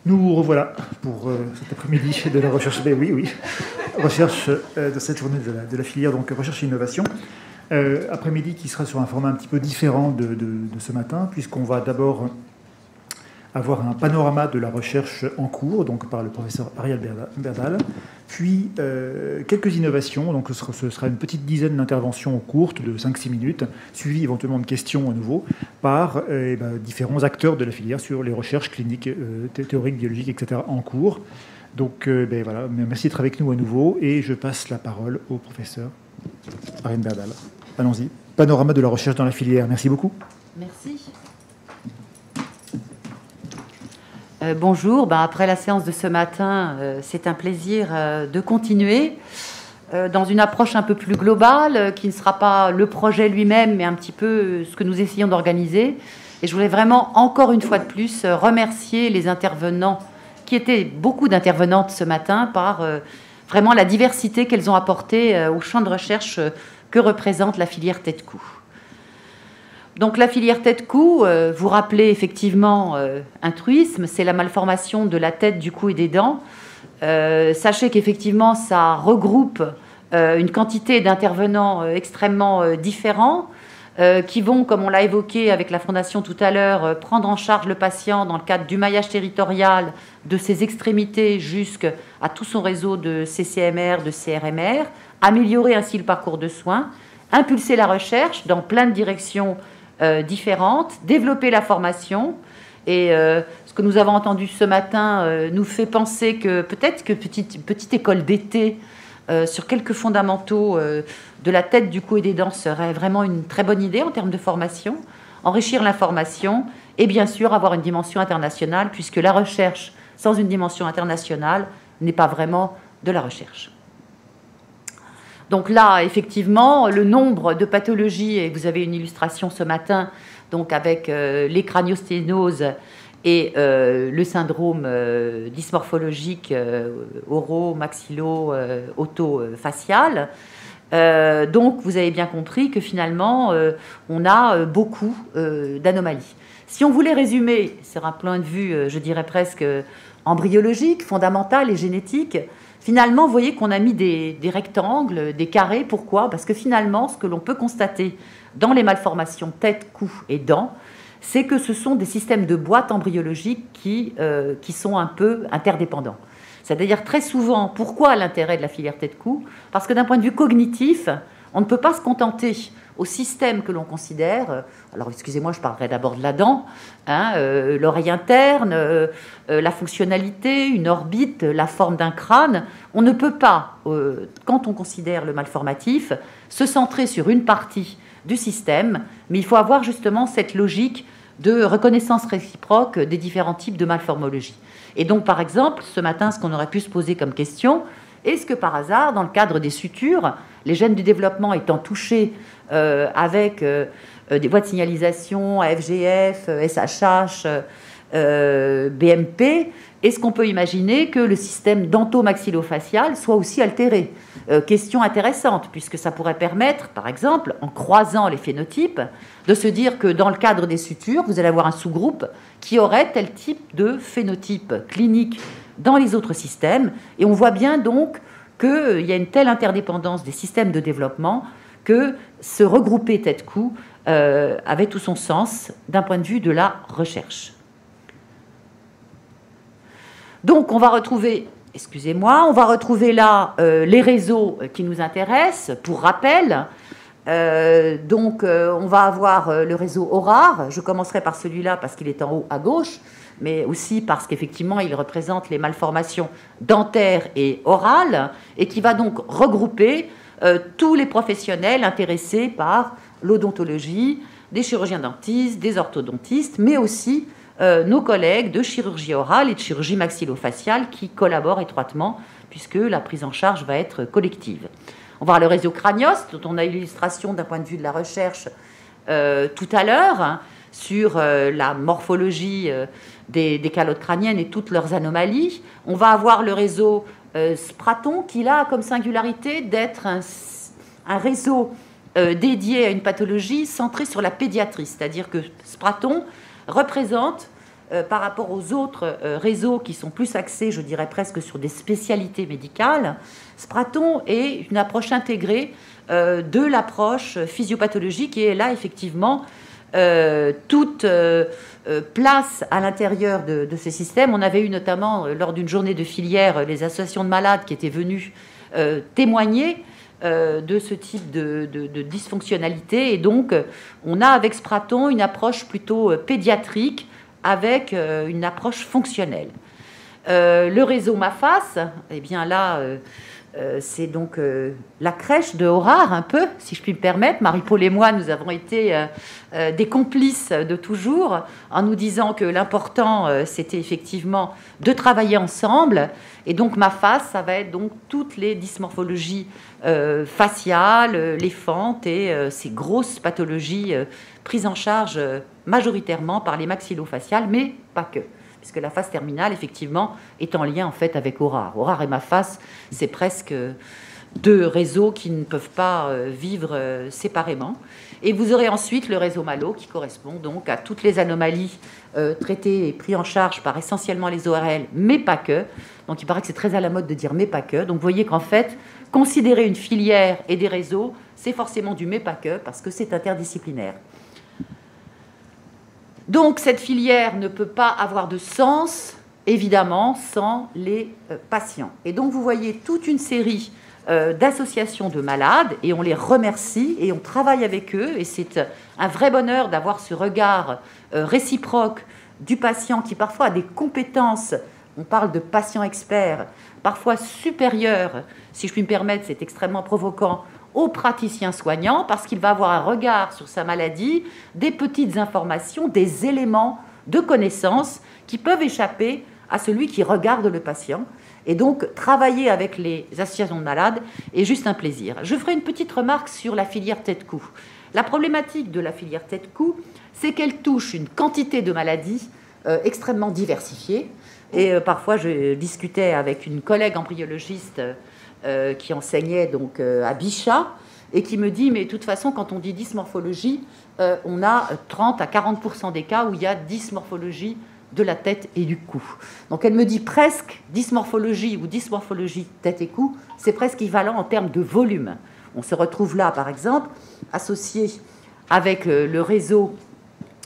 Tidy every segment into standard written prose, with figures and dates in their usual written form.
Nous revoilà pour cet après-midi de la recherche. Oui, recherche de cette journée de la filière donc recherche et innovation. Après-midi qui sera sur un format un petit peu différent de ce matin, puisqu'on va d'abord avoir un panorama de la recherche en cours, donc par le professeur Ariel Berdal, puis quelques innovations, donc ce sera une petite dizaine d'interventions courtes de 5-6 minutes, suivies éventuellement de questions à nouveau, par différents acteurs de la filière sur les recherches cliniques, théoriques, biologiques, etc. en cours. Donc voilà, merci d'être avec nous à nouveau, et je passe la parole au professeur Ariel Berdal. Allons-y. Panorama de la recherche dans la filière. Merci beaucoup. Merci. Bonjour, après la séance de ce matin, c'est un plaisir de continuer dans une approche un peu plus globale, qui ne sera pas le projet lui-même, mais un petit peu ce que nous essayons d'organiser. Et je voulais vraiment, encore une fois de plus, remercier les intervenants, qui étaient beaucoup d'intervenantes ce matin, par vraiment la diversité qu'elles ont apportée au champ de recherche que représente la filière tête-cou. Donc la filière tête-cou, vous rappelez effectivement un truisme, c'est la malformation de la tête, du cou et des dents. Sachez qu'effectivement ça regroupe une quantité d'intervenants extrêmement différents qui vont, comme on l'a évoqué avec la Fondation tout à l'heure, prendre en charge le patient dans le cadre du maillage territorial de ses extrémités jusqu'à tout son réseau de CCMR, de CRMR, améliorer ainsi le parcours de soins, impulser la recherche dans plein de directions différentes, développer la formation. Et ce que nous avons entendu ce matin nous fait penser que peut-être que petite école d'été sur quelques fondamentaux de la tête, du cou et des dents serait vraiment une très bonne idée en termes de formation, enrichir l'information et bien sûr avoir une dimension internationale, puisque la recherche sans une dimension internationale n'est pas vraiment de la recherche. Donc là, effectivement, le nombre de pathologies, et vous avez une illustration ce matin, donc avec les craniosténoses et le syndrome dysmorphologique oro-maxillo-auto-facial. Donc vous avez bien compris que finalement, on a beaucoup d'anomalies. Si on voulait résumer, sur un point de vue, je dirais presque embryologique, fondamental et génétique, finalement, vous voyez qu'on a mis des rectangles, des carrés. Pourquoi ? Parce que finalement, ce que l'on peut constater dans les malformations tête, cou et dents, c'est que ce sont des systèmes de boîtes embryologiques qui sont un peu interdépendants. C'est-à-dire très souvent, pourquoi l'intérêt de la filière tête-cou ? Parce que d'un point de vue cognitif, on ne peut pas se contenter au système que l'on considère, alors excusez-moi, je parlerai d'abord de la dent, l'oreille interne, la fonctionnalité, une orbite, la forme d'un crâne. On ne peut pas, quand on considère le malformatif, se centrer sur une partie du système, mais il faut avoir justement cette logique de reconnaissance réciproque des différents types de malformologie. Et donc, par exemple, ce matin, ce qu'on aurait pu se poser comme question, est-ce que par hasard, dans le cadre des sutures, les gènes du développement étant touchés avec des voies de signalisation, FGF, SHH, BMP, est-ce qu'on peut imaginer que le système dento-maxillofacial soit aussi altéré ? Question intéressante, puisque ça pourrait permettre, par exemple, en croisant les phénotypes, de se dire que dans le cadre des sutures, vous allez avoir un sous-groupe qui aurait tel type de phénotype clinique dans les autres systèmes. Et on voit bien donc qu'il y a une telle interdépendance des systèmes de développement que se regrouper tête-cou avait tout son sens d'un point de vue de la recherche. Donc on va retrouver, on va retrouver là les réseaux qui nous intéressent. Pour rappel, on va avoir le réseau Aurare. Je commencerai par celui-là parce qu'il est en haut à gauche, mais aussi parce qu'effectivement il représente les malformations dentaires et orales, et qui va donc regrouper tous les professionnels intéressés par l'odontologie, des chirurgiens dentistes, des orthodontistes, mais aussi nos collègues de chirurgie orale et de chirurgie maxillofaciale qui collaborent étroitement, puisque la prise en charge va être collective. On va voir le réseau Cranios, dont on a l'illustration d'un point de vue de la recherche tout à l'heure, sur la morphologie des calottes crâniennes et toutes leurs anomalies. On va avoir le réseau Spraton, qui a comme singularité d'être un réseau dédié à une pathologie centrée sur la pédiatrie, c'est-à-dire que Spraton représente par rapport aux autres réseaux qui sont plus axés, je dirais presque sur des spécialités médicales, Spraton est une approche intégrée de l'approche physiopathologique et est là effectivement toute place à l'intérieur de ces systèmes. On avait eu notamment lors d'une journée de filière les associations de malades qui étaient venues témoigner de ce type de dysfonctionnalité. Et donc, on a avec Spraton une approche plutôt pédiatrique avec une approche fonctionnelle. Le réseau MAFAS, eh bien là, c'est donc la crèche de Horard, un peu, si je puis me permettre. Marie-Paul et moi, nous avons été des complices de toujours, en nous disant que l'important, c'était effectivement de travailler ensemble. Et donc, MAFAS, ça va être donc toutes les dysmorphologies faciales, les fentes et ces grosses pathologies prises en charge majoritairement par les maxillofaciales, mais pas que. Puisque la phase terminale, effectivement, est en lien en fait avec Horard. Horard et MAFAS, c'est presque deux réseaux qui ne peuvent pas vivre séparément. Et vous aurez ensuite le réseau Malo qui correspond donc à toutes les anomalies traitées et prises en charge par essentiellement les ORL, mais pas que. Donc il paraît que c'est très à la mode de dire mais pas que. Donc vous voyez qu'en fait, considérer une filière et des réseaux, c'est forcément du mais pas que, parce que c'est interdisciplinaire. Donc cette filière ne peut pas avoir de sens, évidemment, sans les patients. Et donc vous voyez toute une série d'associations de malades, et on les remercie, et on travaille avec eux, et c'est un vrai bonheur d'avoir ce regard réciproque du patient qui parfois a des compétences, on parle de patients experts, parfois supérieurs, si je puis me permettre, c'est extrêmement provoquant, au praticien soignant, parce qu'il va avoir un regard sur sa maladie, des petites informations, des éléments de connaissance qui peuvent échapper à celui qui regarde le patient. Et donc, travailler avec les associations de malades est juste un plaisir. Je ferai une petite remarque sur la filière tête-cou. La problématique de la filière tête-cou, c'est qu'elle touche une quantité de maladies extrêmement diversifiées. Et parfois, je discutais avec une collègue embryologiste qui enseignait donc à Bichat et qui me dit, mais de toute façon, quand on dit dysmorphologie, on a 30 à 40% des cas où il y a dysmorphologie de la tête et du cou. Donc elle me dit presque dysmorphologie ou dysmorphologie tête et cou, c'est presque équivalent en termes de volume. On se retrouve là, par exemple, associé avec le réseau,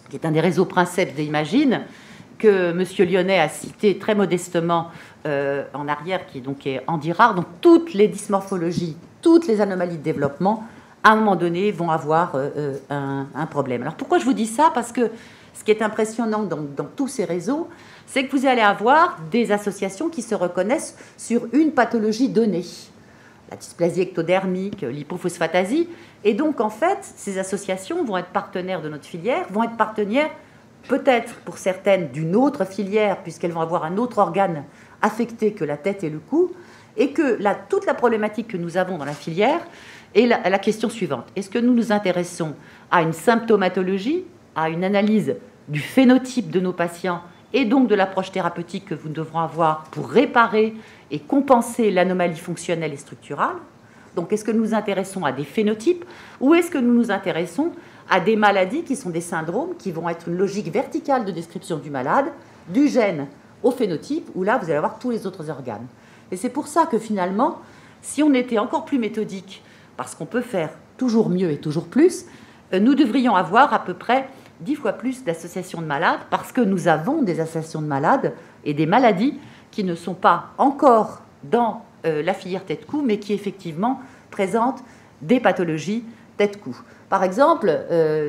qui est un des réseaux princeps d'Imagine, que M. Lyonnais a cité très modestement en arrière, qui donc est Andy Rard. Donc toutes les dysmorphologies, toutes les anomalies de développement, à un moment donné, vont avoir un problème. Alors pourquoi je vous dis ça? Parce que ce qui est impressionnant dans tous ces réseaux, c'est que vous allez avoir des associations qui se reconnaissent sur une pathologie donnée. La dysplasie ectodermique, l'hypophosphatasie. Et donc, en fait, ces associations vont être partenaires de notre filière, vont être partenaires peut-être pour certaines d'une autre filière, puisqu'elles vont avoir un autre organe affecté que la tête et le cou, et que toute la problématique que nous avons dans la filière est la question suivante. Est-ce que nous nous intéressons à une symptomatologie, à une analyse du phénotype de nos patients et donc de l'approche thérapeutique que nous devrons avoir pour réparer et compenser l'anomalie fonctionnelle et structurale? Donc, est-ce que nous nous intéressons à des phénotypes ou est-ce que nous nous intéressons à des maladies qui sont des syndromes qui vont être une logique verticale de description du malade, du gène au phénotype, où là, vous allez avoir tous les autres organes. Et c'est pour ça que finalement, si on était encore plus méthodique, parce qu'on peut faire toujours mieux et toujours plus, nous devrions avoir à peu près 10 fois plus d'associations de malades, parce que nous avons des associations de malades et des maladies qui ne sont pas encore dans la filière tête-cou, mais qui effectivement présentent des pathologies tête-cou. Par exemple,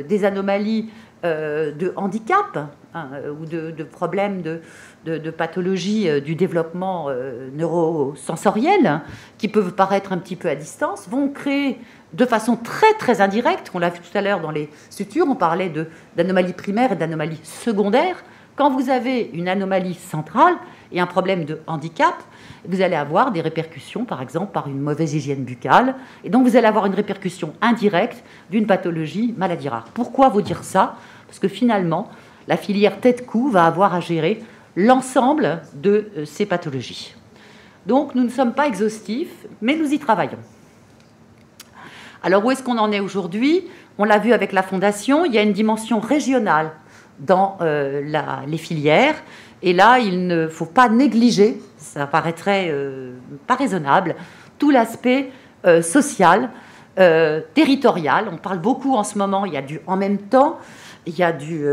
des anomalies de handicap ou de problèmes de pathologie du développement neurosensoriel, qui peuvent paraître un petit peu à distance, vont créer de façon très très indirecte, on l'a vu tout à l'heure dans les sutures, on parlait d'anomalies primaires et d'anomalies secondaires. Quand vous avez une anomalie centrale et un problème de handicap, vous allez avoir des répercussions, par exemple, par une mauvaise hygiène buccale. Et donc, vous allez avoir une répercussion indirecte d'une pathologie maladie rare. Pourquoi vous dire ça? Parce que finalement, la filière tête-cou va avoir à gérer l'ensemble de ces pathologies. Donc, nous ne sommes pas exhaustifs, mais nous y travaillons. Alors, où est-ce qu'on en est aujourd'hui? On l'a vu avec la Fondation, il y a une dimension régionale dans les filières. Et là, il ne faut pas négliger, ça paraîtrait pas raisonnable, tout l'aspect social, territorial. On parle beaucoup en ce moment, il y a du en même temps, il y a du...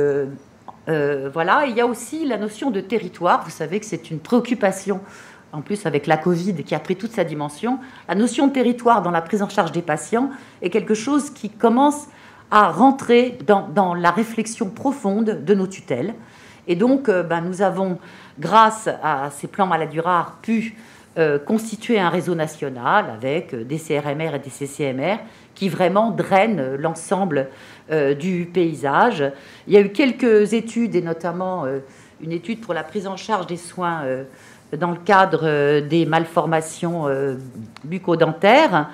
voilà, il y a aussi la notion de territoire. Vous savez que c'est une préoccupation, en plus avec la Covid qui a pris toute sa dimension. La notion de territoire dans la prise en charge des patients est quelque chose qui commence à rentrer dans la réflexion profonde de nos tutelles. Et donc, nous avons, grâce à ces plans maladies rares, pu constituer un réseau national avec des CRMR et des CCMR qui vraiment drainent l'ensemble du paysage. Il y a eu quelques études, et notamment une étude pour la prise en charge des soins dans le cadre des malformations bucco-dentaires,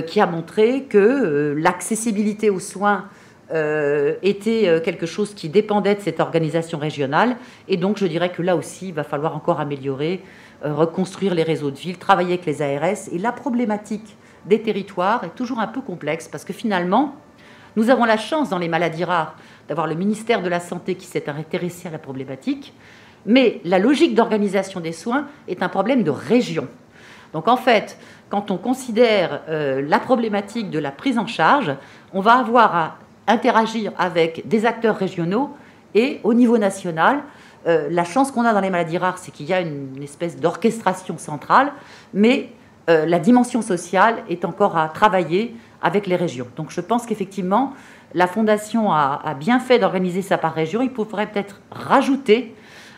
qui a montré que l'accessibilité aux soins était quelque chose qui dépendait de cette organisation régionale. Et donc, je dirais que là aussi, il va falloir encore améliorer, reconstruire les réseaux de ville, travailler avec les ARS. Et la problématique des territoires est toujours un peu complexe parce que finalement, nous avons la chance dans les maladies rares d'avoir le ministère de la Santé qui s'est intéressé à la problématique. Mais la logique d'organisation des soins est un problème de région. Donc en fait, quand on considère la problématique de la prise en charge, on va avoir à interagir avec des acteurs régionaux et au niveau national. La chance qu'on a dans les maladies rares, c'est qu'il y a une espèce d'orchestration centrale, mais la dimension sociale est encore à travailler avec les régions. Donc je pense qu'effectivement, la Fondation a bien fait d'organiser ça par région. Il faudrait peut-être rajouter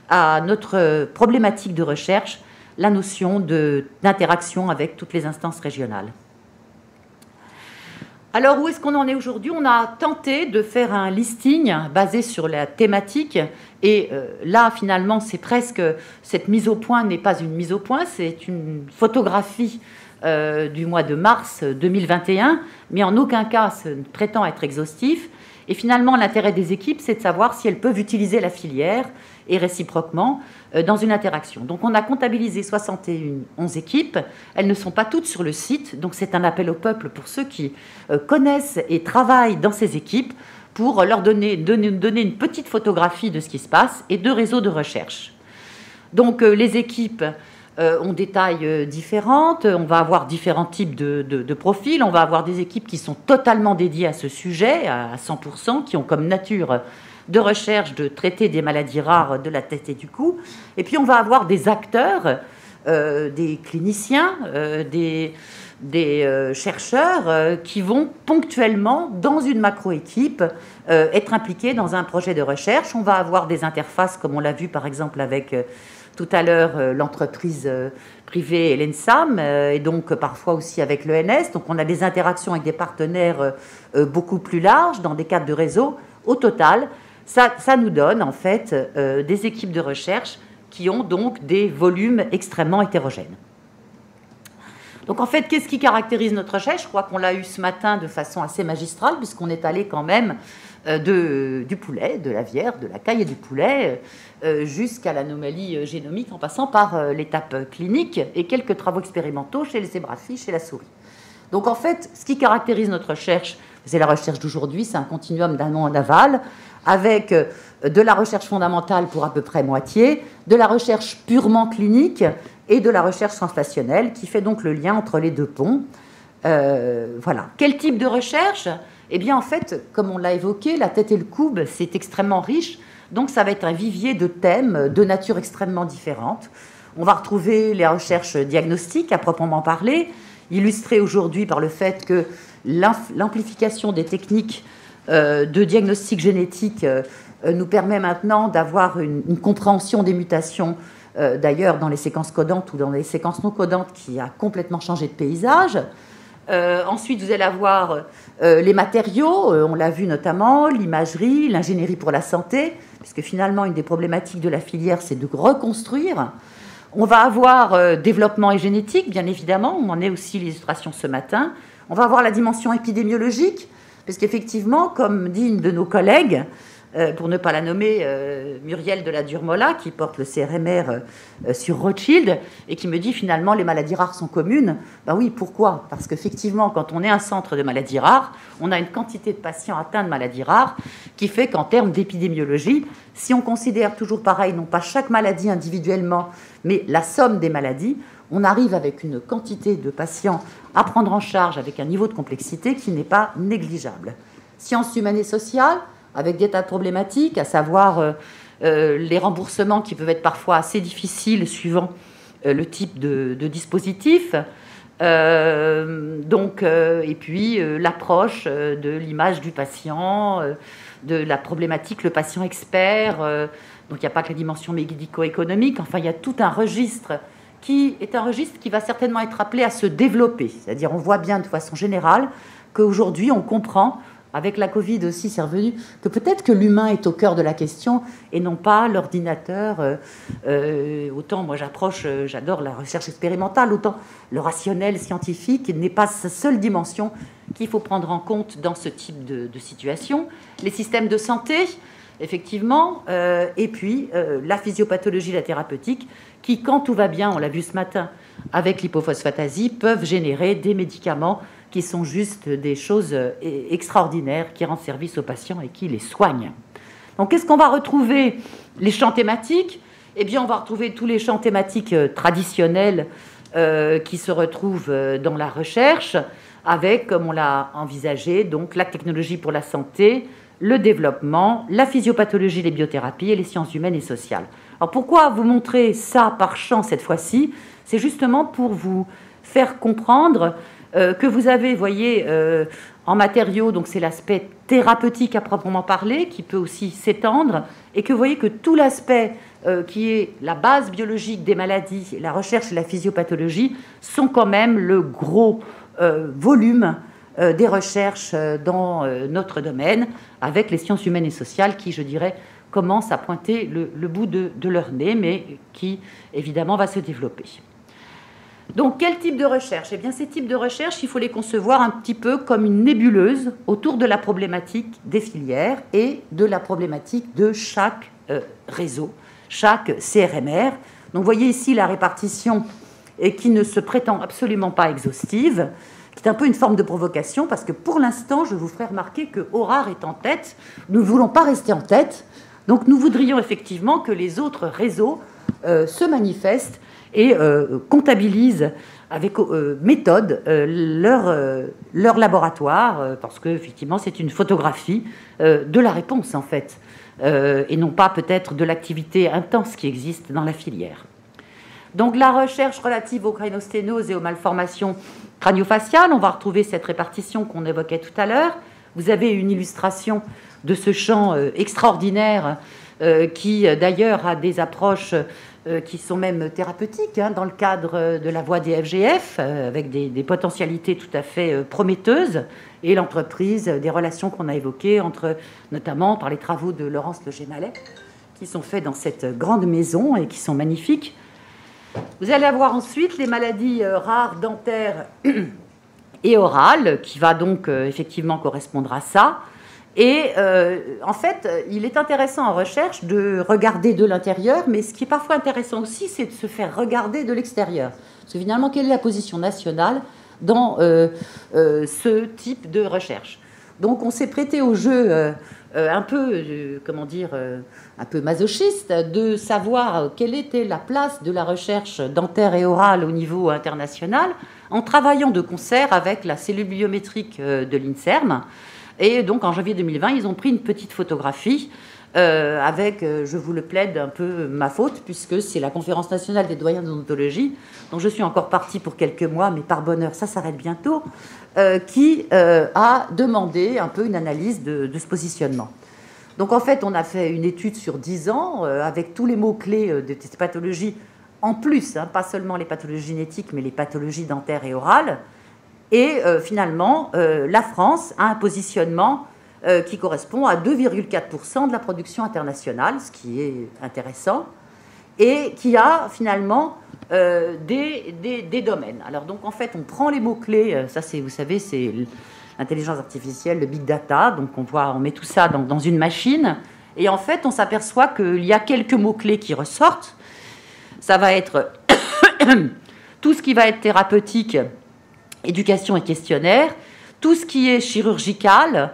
à notre problématique de recherche la notion d'interaction avec toutes les instances régionales. Alors, où est-ce qu'on en est aujourd'hui? On a tenté de faire un listing basé sur la thématique. Et là, finalement, c'est presque... Cette mise au point n'est pas une mise au point, c'est une photographie du mois de mars 2021, mais en aucun cas, ça ne prétend être exhaustif. Et finalement, l'intérêt des équipes, c'est de savoir si elles peuvent utiliser la filière et réciproquement dans une interaction. Donc on a comptabilisé 71 équipes, elles ne sont pas toutes sur le site, donc c'est un appel au peuple pour ceux qui connaissent et travaillent dans ces équipes pour leur donner une petite photographie de ce qui se passe et de réseaux de recherche. Donc les équipes ont des tailles différentes, on va avoir différents types de profils, on va avoir des équipes qui sont totalement dédiées à ce sujet, à 100%, qui ont comme nature de recherche de traiter des maladies rares de la tête et du cou. Et puis on va avoir des acteurs, des cliniciens, des chercheurs qui vont ponctuellement, dans une macro-équipe, être impliqués dans un projet de recherche. On va avoir des interfaces, comme on l'a vu par exemple avec tout à l'heure l'entreprise privée et l'ENSAM, et donc parfois aussi avec l'ENS. Donc on a des interactions avec des partenaires beaucoup plus larges dans des cadres de réseau. Au total, ça nous donne en fait des équipes de recherche qui ont donc des volumes extrêmement hétérogènes. Donc en fait, qu'est-ce qui caractérise notre recherche? Je crois qu'on l'a eu ce matin de façon assez magistrale, puisqu'on est allé quand même du poulet, de la vière, de la caille et du poulet, jusqu'à l'anomalie génomique, en passant par l'étape clinique et quelques travaux expérimentaux chez les zébrafis, chez la souris. Donc en fait, ce qui caractérise notre recherche, c'est la recherche d'aujourd'hui, c'est un continuum d'amont en aval, avec de la recherche fondamentale pour à peu près moitié, de la recherche purement clinique et de la recherche translationnelle, qui fait donc le lien entre les deux ponts. Voilà. Quel type de recherche? Eh bien, en fait, comme on l'a évoqué, la tête et le coude, c'est extrêmement riche, donc ça va être un vivier de thèmes de nature extrêmement différente. On va retrouver les recherches diagnostiques à proprement parler, illustrées aujourd'hui par le fait que l'amplification des techniques de diagnostic génétique nous permet maintenant d'avoir une compréhension des mutations, d'ailleurs dans les séquences codantes ou dans les séquences non codantes, qui a complètement changé de paysage. Ensuite, vous allez avoir les matériaux, on l'a vu notamment, l'imagerie, l'ingénierie pour la santé, puisque finalement, une des problématiques de la filière, c'est de reconstruire. On va avoir développement et génétique, bien évidemment, on en est aussi l'illustration ce matin. On va avoir la dimension épidémiologique, parce qu'effectivement, comme dit une de nos collègues, pour ne pas la nommer, Muriel de la Durmola, qui porte le CRMR sur Rothschild, et qui me dit finalement les maladies rares sont communes. Ben oui, pourquoi? Parce qu'effectivement, quand on est un centre de maladies rares, on a une quantité de patients atteints de maladies rares qui fait qu'en termes d'épidémiologie, si on considère toujours pareil, non pas chaque maladie individuellement, mais la somme des maladies, on arrive avec une quantité de patients à prendre en charge avec un niveau de complexité qui n'est pas négligeable. Sciences humaines et sociales, avec des tas de problématiques, à savoir les remboursements qui peuvent être parfois assez difficiles suivant le type de dispositif. Et puis l'approche de l'image du patient, de la problématique, le patient expert. Donc il n'y a pas que la dimension médico-économique, enfin il y a tout un registre qui est un registre qui va certainement être appelé à se développer. C'est-à-dire on voit bien de façon générale qu'aujourd'hui on comprend, avec la Covid aussi, c'est revenu, que peut-être que l'humain est au cœur de la question et non pas l'ordinateur. Autant moi j'adore la recherche expérimentale, autant le rationnel scientifique n'est pas sa seule dimension qu'il faut prendre en compte dans ce type de situation. Les systèmes de santé, effectivement, et puis la physiopathologie, la thérapeutique, qui, quand tout va bien, on l'a vu ce matin avec l'hypophosphatasie, peuvent générer des médicaments qui sont juste des choses extraordinaires, qui rendent service aux patients et qui les soignent. Donc, qu'est-ce qu'on va retrouver? Les champs thématiques. Eh bien, on va retrouver tous les champs thématiques traditionnels qui se retrouvent dans la recherche, avec, comme on l'a envisagé, donc la technologie pour la santé, le développement, la physiopathologie, les biothérapies et les sciences humaines et sociales. Alors, pourquoi vous montrer ça par champ cette fois-ci? C'est justement pour vous faire comprendre que vous avez, vous voyez, en matériaux, donc c'est l'aspect thérapeutique à proprement parler, qui peut aussi s'étendre, et que vous voyez que tout l'aspect qui est la base biologique des maladies, la recherche et la physiopathologie, sont quand même le gros volume des recherches dans notre domaine, avec les sciences humaines et sociales qui, je dirais, commencent à pointer le bout de leur nez, mais qui, évidemment, va se développer. Donc, quel type de recherche? Eh bien, ces types de recherche, il faut les concevoir un petit peu comme une nébuleuse autour de la problématique des filières et de la problématique de chaque réseau, chaque CRMR. Donc, vous voyez ici la répartition et qui ne se prétend absolument pas exhaustive, qui est un peu une forme de provocation, parce que pour l'instant, je vous ferai remarquer que ORAR est en tête. Nous ne voulons pas rester en tête. Donc, nous voudrions effectivement que les autres réseaux se manifestent et comptabilisent avec méthode leur laboratoire, parce qu'effectivement, c'est une photographie de la réponse, en fait, et non pas peut-être de l'activité intense qui existe dans la filière. Donc, la recherche relative aux crânosténoses et aux malformations crânio-faciales, on va retrouver cette répartition qu'on évoquait tout à l'heure. Vous avez une illustration de ce champ extraordinaire qui, d'ailleurs, a des approches qui sont même thérapeutiques, dans le cadre de la voie des FGF, avec des potentialités tout à fait prometteuses, et l'entreprise, des relations qu'on a évoquées, notamment par les travaux de Laurence Le Gémalet, qui sont faits dans cette grande maison et qui sont magnifiques. Vous allez avoir ensuite les maladies rares dentaires et orales, qui va donc effectivement correspondre à ça. Et en fait, il est intéressant en recherche de regarder de l'intérieur, mais ce qui est parfois intéressant aussi, c'est de se faire regarder de l'extérieur. Parce que finalement, quelle est la position nationale dans ce type de recherche? Donc, on s'est prêté au jeu un peu, un peu masochiste, de savoir quelle était la place de la recherche dentaire et orale au niveau international, en travaillant de concert avec la cellule biométrique de l'INSERM. Et donc, en janvier 2020, ils ont pris une petite photographie avec, je vous le plaide, un peu ma faute, puisque c'est la Conférence nationale des doyens d'odontologie, dont je suis encore partie pour quelques mois, mais par bonheur, ça s'arrête bientôt, qui a demandé un peu une analyse de ce positionnement. Donc, en fait, on a fait une étude sur 10 ans, avec tous les mots-clés de ces pathologies, en plus, pas seulement les pathologies génétiques, mais les pathologies dentaires et orales. Et finalement, la France a un positionnement qui correspond à 2,4% de la production internationale, ce qui est intéressant, et qui a finalement des domaines. Alors donc en fait, on prend les mots-clés, ça c'est, vous savez, c'est l'intelligence artificielle, le big data, donc on met tout ça dans une machine, Et en fait, on s'aperçoit qu'il y a quelques mots-clés qui ressortent. Ça va être tout ce qui va être thérapeutique, éducation et questionnaire, tout ce qui est chirurgical,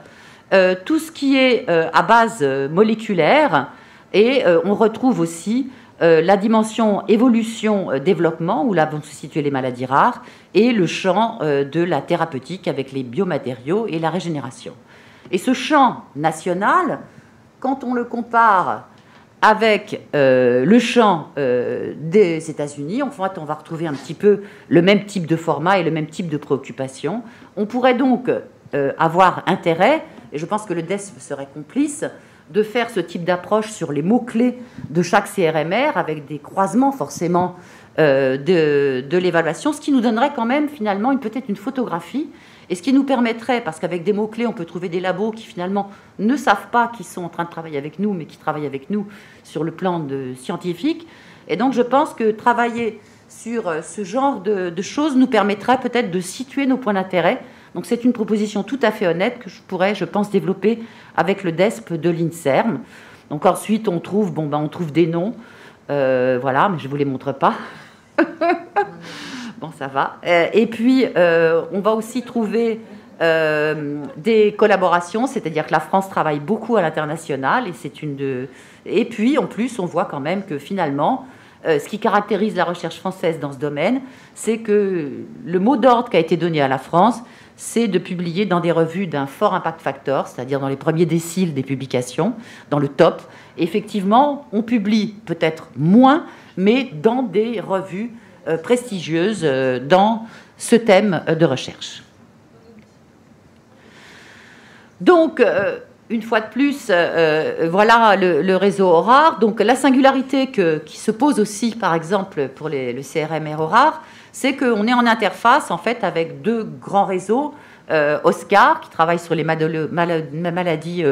tout ce qui est à base moléculaire, et on retrouve aussi la dimension évolution-développement, où là vont se situer les maladies rares, et le champ de la thérapeutique avec les biomatériaux et la régénération. Et ce champ national, quand on le compare avec le champ des États-Unis, en fait, on va retrouver un petit peu le même type de format et le même type de préoccupation. On pourrait donc avoir intérêt, et je pense que le DESP serait complice, de faire ce type d'approche sur les mots-clés de chaque CRMR, avec des croisements forcément de l'évaluation, ce qui nous donnerait quand même finalement peut-être une photographie, et ce qui nous permettrait, parce qu'avec des mots-clés, on peut trouver des labos qui finalement ne savent pas qu'ils sont en train de travailler avec nous, mais qui travaillent avec nous sur le plan scientifique. Et donc je pense que travailler sur ce genre de choses nous permettrait peut-être de situer nos points d'intérêt. Donc c'est une proposition tout à fait honnête que je pourrais, je pense, développer avec le DESP de l'INSERM. Donc ensuite, on trouve des noms, voilà, mais je ne vous les montre pas. Bon, ça va. Et puis, on va aussi trouver des collaborations, c'est-à-dire que la France travaille beaucoup à l'international, et puis, en plus, on voit quand même que finalement, ce qui caractérise la recherche française dans ce domaine, c'est que le mot d'ordre qui a été donné à la France, c'est de publier dans des revues d'un fort impact factor, c'est-à-dire dans les premiers déciles des publications, dans le top. Et effectivement, on publie peut-être moins, mais dans des revues prestigieuses dans ce thème de recherche. Donc, une fois de plus, voilà le réseau ORAR. Donc, la singularité qui se pose aussi, par exemple, pour le CRMR ORAR, c'est qu'on est en interface, en fait, avec deux grands réseaux, OSCAR, qui travaille sur les maladies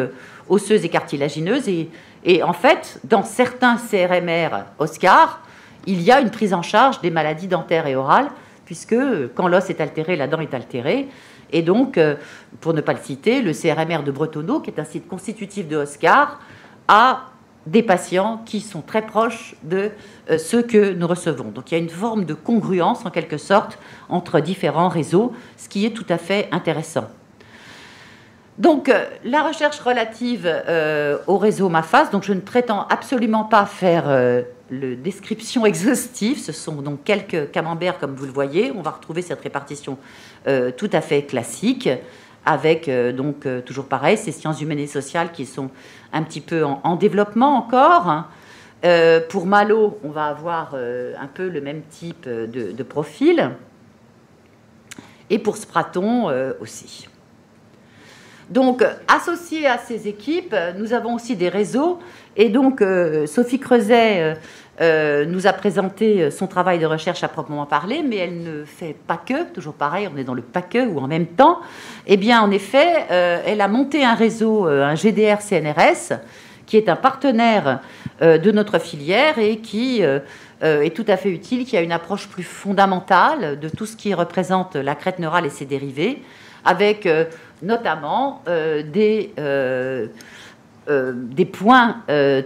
osseuses et cartilagineuses. Et en fait, dans certains CRMR OSCAR, il y a une prise en charge des maladies dentaires et orales, puisque quand l'os est altéré, la dent est altérée. Et donc, pour ne pas le citer, le CRMR de Bretonneau, qui est un site constitutif de OSCAR, a des patients qui sont très proches de ceux que nous recevons. Donc il y a une forme de congruence, en quelque sorte, entre différents réseaux, ce qui est tout à fait intéressant. Donc, la recherche relative au réseau MAFAS, donc je ne prétends absolument pas faire la description exhaustive, ce sont donc quelques camemberts, comme vous le voyez. On va retrouver cette répartition tout à fait classique, avec donc toujours pareil, ces sciences humaines et sociales qui sont un petit peu en développement encore. Pour Malo, on va avoir un peu le même type de profil. Et pour Spraton aussi. Donc, associés à ces équipes, nous avons aussi des réseaux. Et donc, Sophie Creuset nous a présenté son travail de recherche à proprement parler, mais elle ne fait pas que, toujours pareil, on est dans le pas que ou en même temps. Eh bien, en effet, elle a monté un réseau, un GDR-CNRS, qui est un partenaire de notre filière et qui est tout à fait utile, qui a une approche plus fondamentale de tout ce qui représente la crête neurale et ses dérivés, avec notamment des points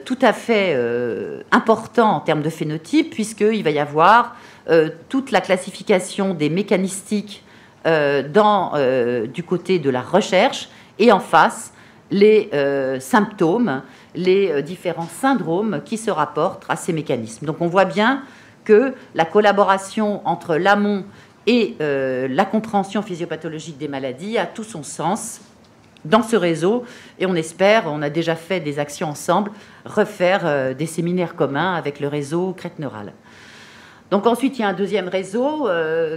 tout à fait importants en termes de phénotype, puisqu'il va y avoir toute la classification des mécanistiques du côté de la recherche, et en face, les symptômes, les différents syndromes qui se rapportent à ces mécanismes. Donc on voit bien que la collaboration entre l'amont et la compréhension physiopathologique des maladies a tout son sens dans ce réseau, et on espère, on a déjà fait des actions ensemble, refaire des séminaires communs avec le réseau crête neurale. Donc ensuite, il y a un deuxième réseau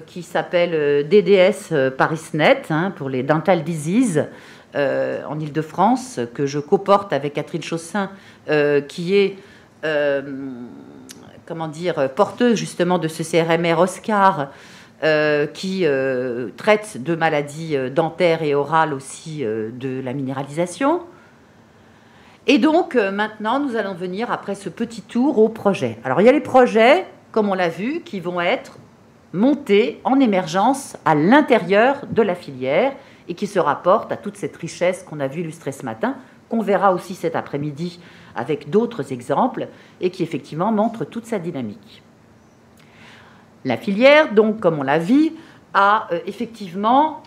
qui s'appelle DDS ParisNet, pour les dental diseases en Ile-de-France, que je coporte avec Catherine Chaussin, qui est porteuse justement de ce CRMR OSCAR, qui traite de maladies dentaires et orales aussi, de la minéralisation. Et donc, maintenant, nous allons venir, après ce petit tour, aux projets. Alors, il y a les projets, comme on l'a vu, qui vont être montés en émergence à l'intérieur de la filière et qui se rapportent à toute cette richesse qu'on a vu illustrer ce matin, qu'on verra aussi cet après-midi avec d'autres exemples, et qui effectivement montre toute sa dynamique. La filière, donc, comme on l'a vu, a effectivement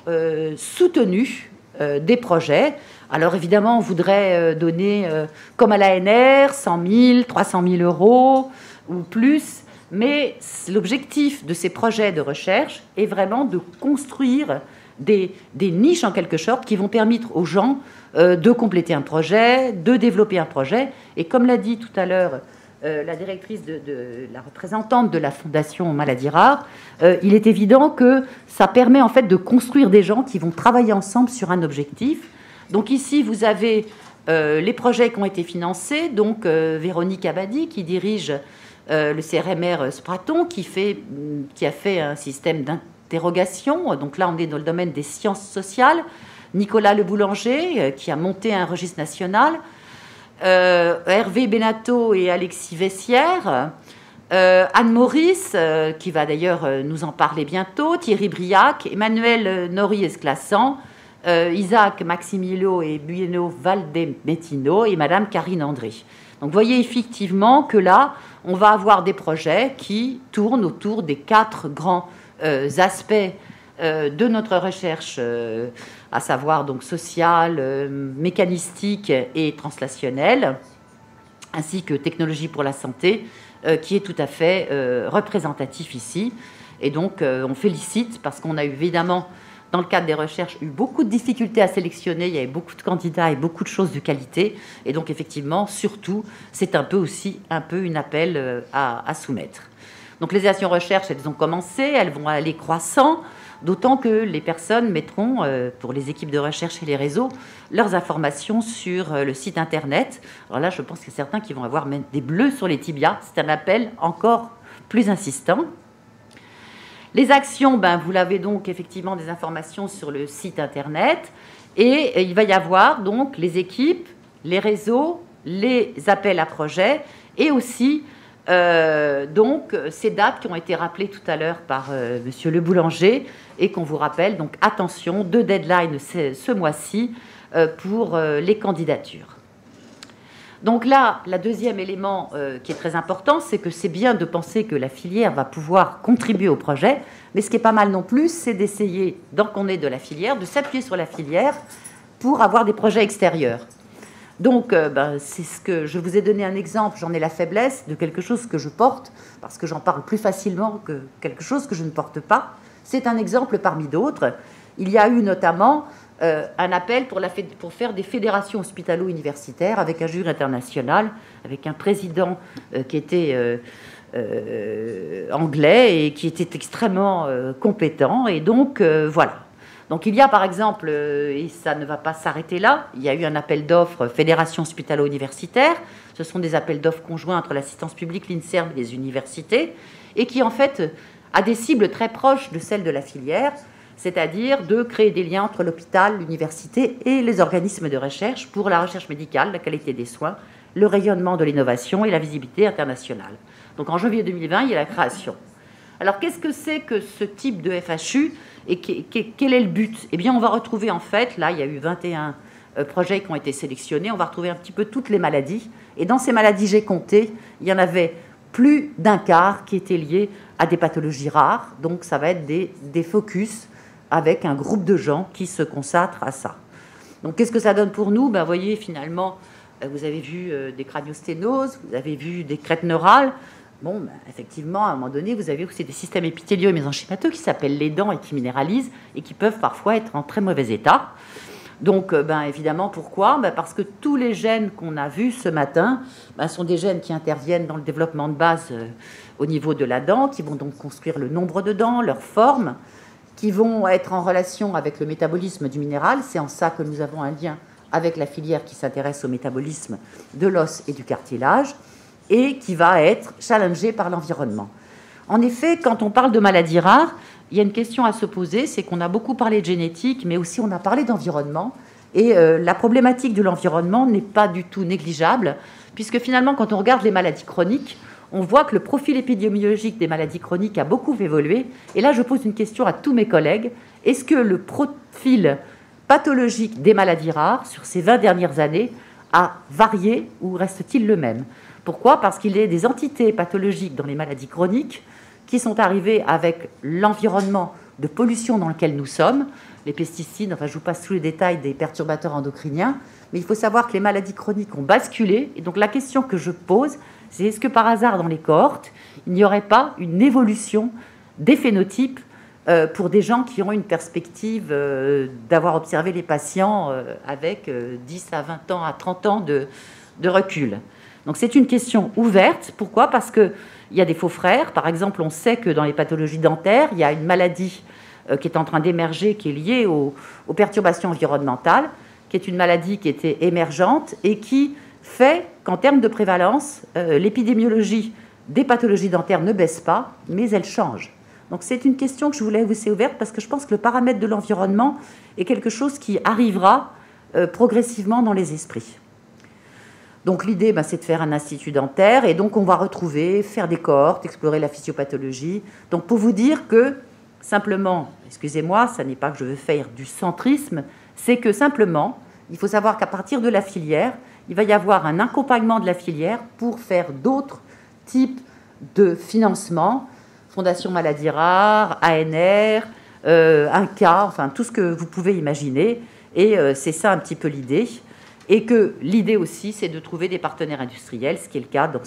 soutenu des projets. Alors évidemment, on voudrait donner, comme à l'ANR, 100 000, 300 000 euros ou plus, mais l'objectif de ces projets de recherche est vraiment de construire des niches, en quelque sorte, qui vont permettre aux gens de compléter un projet, de développer un projet. Et comme l'a dit tout à l'heure la directrice, la représentante de la Fondation Maladies Rares, il est évident que ça permet en fait de construire des gens qui vont travailler ensemble sur un objectif. Donc ici, vous avez les projets qui ont été financés. Donc Véronique Abadi, qui dirige le CRMR Spraton, qui a fait un système d'interrogation. Donc là, on est dans le domaine des sciences sociales. Nicolas Le Boulanger, qui a monté un registre national. Hervé Benato et Alexis Vessière, Anne Maurice, qui va d'ailleurs nous en parler bientôt, Thierry Briac, Emmanuel Nori-Esclassan, Isaac Maximilo et Bueno Valdemetino et Madame Karine André. Donc vous voyez effectivement que là, on va avoir des projets qui tournent autour des 4 grands aspects de notre recherche, à savoir donc sociale, mécanistique et translationnelle, ainsi que technologie pour la santé, qui est tout à fait représentatif ici. Et donc on félicite parce qu'on a évidemment, dans le cadre des recherches, eu beaucoup de difficultés à sélectionner. Il y avait beaucoup de candidats et beaucoup de choses de qualité. Et donc effectivement, surtout, c'est un peu une appel à soumettre. Donc les actions recherche, elles ont commencé, elles vont aller croissant. D'autant que les personnes mettront, pour les équipes de recherche et les réseaux, leurs informations sur le site internet. Alors là, je pense qu'il y a certains qui vont avoir même des bleus sur les tibias. C'est un appel encore plus insistant. Les actions, vous l'avez donc effectivement des informations sur le site internet. Et il va y avoir donc les équipes, les réseaux, les appels à projets et aussi donc ces dates qui ont été rappelées tout à l'heure par Monsieur Le Boulanger et qu'on vous rappelle. Donc attention, 2 deadlines ce mois-ci pour les candidatures. Donc là, le deuxième élément qui est très important, c'est que c'est bien de penser que la filière va pouvoir contribuer au projet, mais ce qui est pas mal non plus, c'est d'essayer, tant qu'on est de la filière, de s'appuyer sur la filière pour avoir des projets extérieurs. Donc, c'est ce que je vous ai donné un exemple, j'en ai la faiblesse de quelque chose que je porte, parce que j'en parle plus facilement que quelque chose que je ne porte pas. C'est un exemple parmi d'autres. Il y a eu notamment un appel pour faire des fédérations hospitalo-universitaires avec un jury international, avec un président qui était anglais et qui était extrêmement compétent. Et donc, voilà. Donc il y a par exemple, et ça ne va pas s'arrêter là, il y a eu un appel d'offres Fédération hospitalo-universitaire. Ce sont des appels d'offres conjoints entre l'assistance publique, l'INSERM et les universités, et qui en fait a des cibles très proches de celles de la filière, c'est-à-dire de créer des liens entre l'hôpital, l'université et les organismes de recherche pour la recherche médicale, la qualité des soins, le rayonnement de l'innovation et la visibilité internationale. Donc en janvier 2020, il y a la création. Alors qu'est-ce que c'est que ce type de FHU et quel est le but? Eh bien, on va retrouver en fait, là, il y a eu 21 projets qui ont été sélectionnés, on va retrouver un petit peu toutes les maladies. Et dans ces maladies, j'ai compté, il y en avait plus d'un quart qui étaient liés à des pathologies rares. Donc ça va être des focus avec un groupe de gens qui se consacrent à ça. Donc qu'est-ce que ça donne pour nous? Vous voyez, finalement, vous avez vu des craniosténoses, vous avez vu des crêtes neurales. Bon, effectivement, à un moment donné, vous avez aussi des systèmes épithéliaux et mésenchymateux qui s'appellent les dents et qui minéralisent et qui peuvent parfois être en très mauvais état. Donc, évidemment, pourquoi? Parce que tous les gènes qu'on a vus ce matin sont des gènes qui interviennent dans le développement de base au niveau de la dent, qui vont donc construire le nombre de dents, leur forme, qui vont être en relation avec le métabolisme du minéral. C'est en ça que nous avons un lien avec la filière qui s'intéresse au métabolisme de l'os et du cartilage, et qui va être challengé par l'environnement. En effet, quand on parle de maladies rares, il y a une question à se poser, c'est qu'on a beaucoup parlé de génétique, mais aussi on a parlé d'environnement, et la problématique de l'environnement n'est pas du tout négligeable, puisque finalement, quand on regarde les maladies chroniques, on voit que le profil épidémiologique des maladies chroniques a beaucoup évolué, et là, je pose une question à tous mes collègues, est-ce que le profil pathologique des maladies rares, sur ces 20 dernières années, a varié ou reste-t-il le même? Pourquoi? Parce qu'il y a des entités pathologiques dans les maladies chroniques qui sont arrivées avec l'environnement de pollution dans lequel nous sommes, les pesticides, enfin je vous passe tous les détails des perturbateurs endocriniens, mais il faut savoir que les maladies chroniques ont basculé, et donc la question que je pose, c'est est-ce que par hasard dans les cohortes, il n'y aurait pas une évolution des phénotypes pour des gens qui ont une perspective d'avoir observé les patients avec 10 à 20 ans, à 30 ans de recul. Donc c'est une question ouverte. Pourquoi? Parce qu'il y a des faux frères. Par exemple, on sait que dans les pathologies dentaires, il y a une maladie qui est en train d'émerger, qui est liée aux perturbations environnementales, qui est une maladie qui était émergente et qui fait qu'en termes de prévalence, l'épidémiologie des pathologies dentaires ne baisse pas, mais elle change. Donc c'est une question que je voulais vous laisser ouverte parce que je pense que le paramètre de l'environnement est quelque chose qui arrivera progressivement dans les esprits. Donc l'idée, c'est de faire un institut dentaire et donc on va retrouver, faire des cohortes, explorer la physiopathologie. Donc pour vous dire que simplement, excusez-moi, ça n'est pas que je veux faire du centrisme, c'est que simplement, il faut savoir qu'à partir de la filière, il va y avoir un accompagnement de la filière pour faire d'autres types de financement, Fondation Maladies Rares, ANR, INCa, enfin tout ce que vous pouvez imaginer. Et c'est ça un petit peu l'idée. Et que l'idée aussi, c'est de trouver des partenaires industriels, ce qui est le cas dans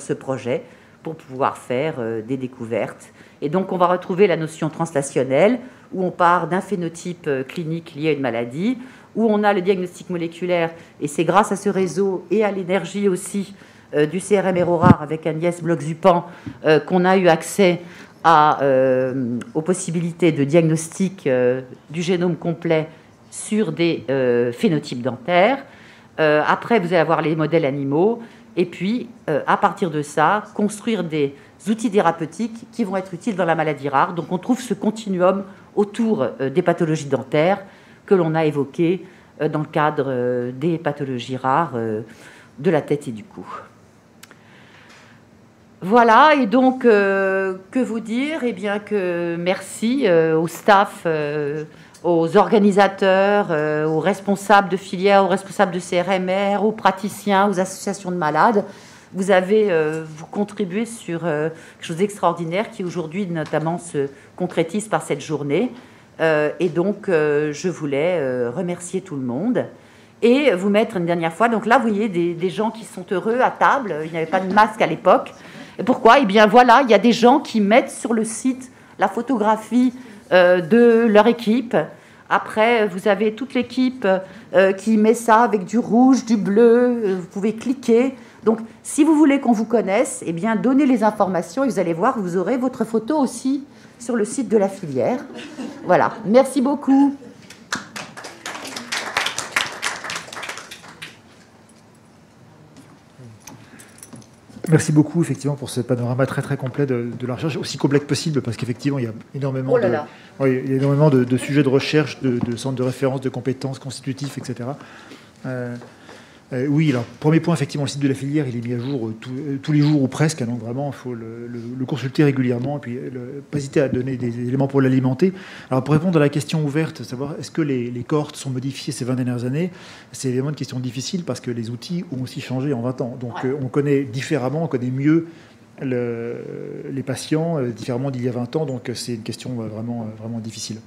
ce projet, pour pouvoir faire des découvertes. Et donc, on va retrouver la notion translationnelle, où on part d'un phénotype clinique lié à une maladie, où on a le diagnostic moléculaire, et c'est grâce à ce réseau et à l'énergie aussi du CRM Erorare avec Agnès Bloch-Zupan qu'on a eu accès aux possibilités de diagnostic du génome complet sur des phénotypes dentaires. Après, vous allez avoir les modèles animaux, et puis, à partir de ça, construire des outils thérapeutiques qui vont être utiles dans la maladie rare. Donc, on trouve ce continuum autour des pathologies dentaires que l'on a évoqué dans le cadre des pathologies rares de la tête et du cou. Voilà, et donc, que vous dire? Eh bien que merci au staff, aux organisateurs, aux responsables de filières, aux responsables de CRMR, aux praticiens, aux associations de malades. Vous avez vous contribué sur quelque chose d'extraordinaire qui aujourd'hui notamment se concrétise par cette journée. Et donc, je voulais remercier tout le monde et vous mettre une dernière fois. Donc là, vous voyez des gens qui sont heureux à table. Il n'y avait pas de masque à l'époque. Et pourquoi? Eh bien voilà, il y a des gens qui mettent sur le site la photographie de leur équipe. Après, vous avez toute l'équipe qui met ça avec du rouge, du bleu. Vous pouvez cliquer. Donc, si vous voulez qu'on vous connaisse, eh bien, donnez les informations et vous allez voir, vous aurez votre photo aussi sur le site de la filière. Voilà. Merci beaucoup. Merci beaucoup, effectivement, pour ce panorama très très complet de la recherche, aussi complet que possible, parce qu'effectivement, il y a énormément, il y a énormément de sujets de recherche, de centres de référence, de compétences constitutifs, etc. Oui, alors, premier point, effectivement, le site de la filière, il est mis à jour tous les jours ou presque, donc vraiment, il faut le consulter régulièrement, et puis pas hésiter à donner des éléments pour l'alimenter. Alors, pour répondre à la question ouverte, savoir est-ce que les cohortes sont modifiées ces 20 dernières années, c'est évidemment une question difficile, parce que les outils ont aussi changé en 20 ans. Donc, on connaît différemment, on connaît mieux les patients, différemment d'il y a 20 ans, donc c'est une question vraiment difficile.